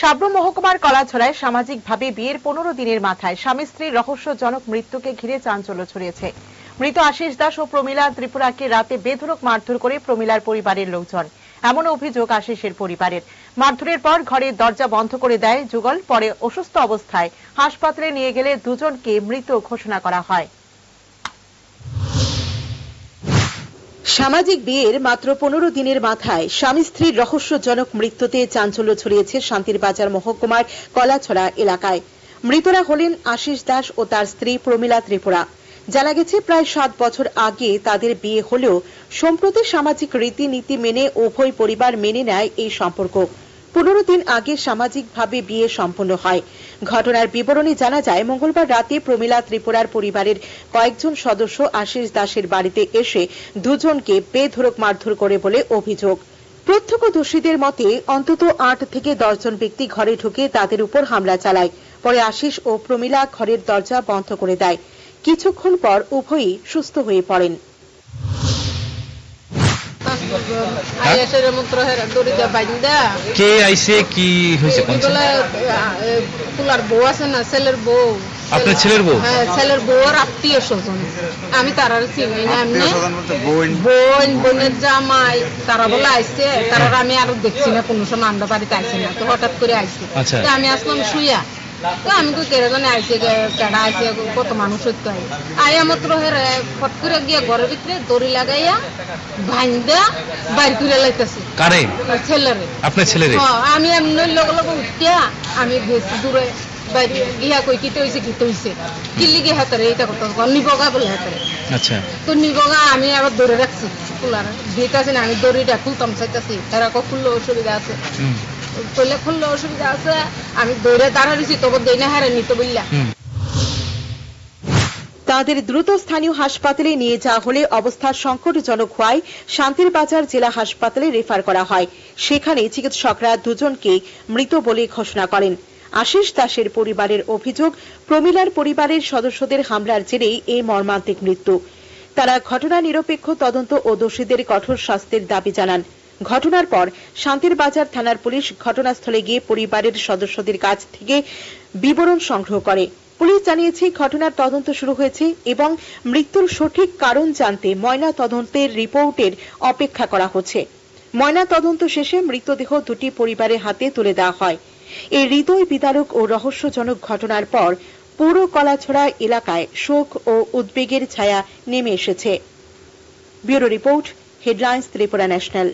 সাব্রুম মহকুমার কলাছড়ায় সামাজিকভাবে বিয়ের 15 দিনের মাথায় স্বামী স্ত্রীর রহস্যজনক মৃত্যুকে ঘিরে চাঞ্চল্য ছড়িয়েছে। মৃত আশিস দাস ও প্রমিলা ত্রিপুরাকে রাতে বেধড়ক মারধর করে প্রমিলার পরিবারের লোকজন। এমন অভিযোগ আশিসের পরিবারের। মারধরের পর ঘরের দরজা বন্ধ করে দেয় যুগল। পরে অসুস্থ অবস্থায় হাসপাতালে নিয়ে গেলে দুজনকে মৃত ঘোষণা করা হয়। সামাজিক বিয়ের মাত্র 15 দিনের মাথায় স্বামী স্ত্রীর রহস্যজনক মৃত্যুতে চাঞ্চল্য ছড়িয়েছে শান্তিরবাজার মহকুমার কলাছড়া এলাকায়। মৃতরা হলেন আশিস দাস ও তার স্ত্রী প্রমিলা ত্রিপুরা। জানা গেছে প্রায় 7 বছর আগে তাদের বিয়ে হলেও সম্প্রতি সামাজিক রীতিনীতি মেনে উভয় পরিবার মেনে নেয় এই সম্পর্ক। 15 দিন আগে সামাজিকভাবে বিয়ে সম্পন্ন হয়। ঘটনার বিবরণী জানা যায়, মঙ্গলবার রাতে প্রমিলা ত্রিপুরার পরিবারের কয়েকজন সদস্য আশিস দাসের বাড়িতে এসে দুজনকে বেধড়ক মারধর করে বলে অভিযোগ। প্রত্যক্ষদর্শীদের মতে অন্তত 8 থেকে 10 জন ব্যক্তি ঘরে ঢুকে তাদের উপর হামলা চালায়। পরে আশিস ও প্রমিলা ঘরের দরজা বন্ধ করে দেয়। কিছুক্ষণ পর উভয়ই সুস্থ হয়ে পড়েন। কে আইছে কি হয়েছে? পুলার বউ আছে না, ছেলের বউ। আপনার ছেলের বউ? হ্যাঁ, ছেলের বউর আত্মীয় স্বজন। আমি তারা চিনি না, এমনি বোন বোনের জামাই তারা বলে আইসে। তারা আমি আরো দেখছি না, কোনো সময় আমরা বাড়িতে আইসি না, তো হঠাৎ করে আইসি। আমি আসলাম শুইয়া, তো আমি তো কেরাজনে আইসে, কেডা আইসে, কত মানুষ হইতে আয়া মাত্র হেরে ফট করে গিয়া ঘরের ভিতরে দড়ি লাগাইয়া ভাইন্দা বাইর করে লাইতেছে। কারে? ছেলেরে। আপনার ছেলেরে? আমি এমনি লগে লগে উঠিয়া আমি গেছি দূরে বাইরে গিয়া, কই কিতে হইছে কিল্লি গিয়ে হাতারে এইটা করতে নিবগা বলে হাতারে। আচ্ছা, তো নিবগা আমি আবার ধরে রাখছি কুলার দিতেছি না, আমি দড়িটা খুলতাম চাইতেছি, তারা খুললে অসুবিধা আছে, খুললে অসুবিধা আছে। আমি দৌড়ে দাঁড়াইছি, তবে দেই না হারে নিতে বললা। তাদের দ্রুত স্থানীয় হাসপাতালে নিয়ে যাওয়া হলে অবস্থা সংকটজনক হওয়ায় শান্তিরবাজার জেলা হাসপাতালে রেফার করা হয়। সেখানে চিকিৎসকরা দুজনকে মৃত বলে ঘোষণা করেন। আশিস দাসের পরিবারের অভিযোগ, প্রমিলার পরিবারের সদস্যদের হামলার জেরেই এই মর্মান্তিক মৃত্যু। তারা ঘটনা নিরপেক্ষ তদন্ত ও দোষীদের কঠোর শাস্তির দাবি জানান। ঘটনার পর শান্তিরবাজার থানার পুলিশ ঘটনাস্থলে গিয়ে পরিবারের সদস্যদের কাছ থেকে বিবরণ সংগ্রহ করে। পুলিশ জানিয়েছে ঘটনার তদন্ত শুরু হয়েছে এবং মৃত্যুর সঠিক কারণ জানতে ময়না তদন্তের রিপোর্টের অপেক্ষা করা হচ্ছে। ময়না তদন্ত শেষে মৃতদেহ দুটি পরিবারের হাতে তুলে দেওয়া হয়। এই হৃদয় বিদারক ও রহস্যজনক ঘটনার পর পুরো কলাছড়া এলাকায় শোক ও উদ্বেগের ছায়া নেমে এসেছে। Bureau report, headlines Tripura national.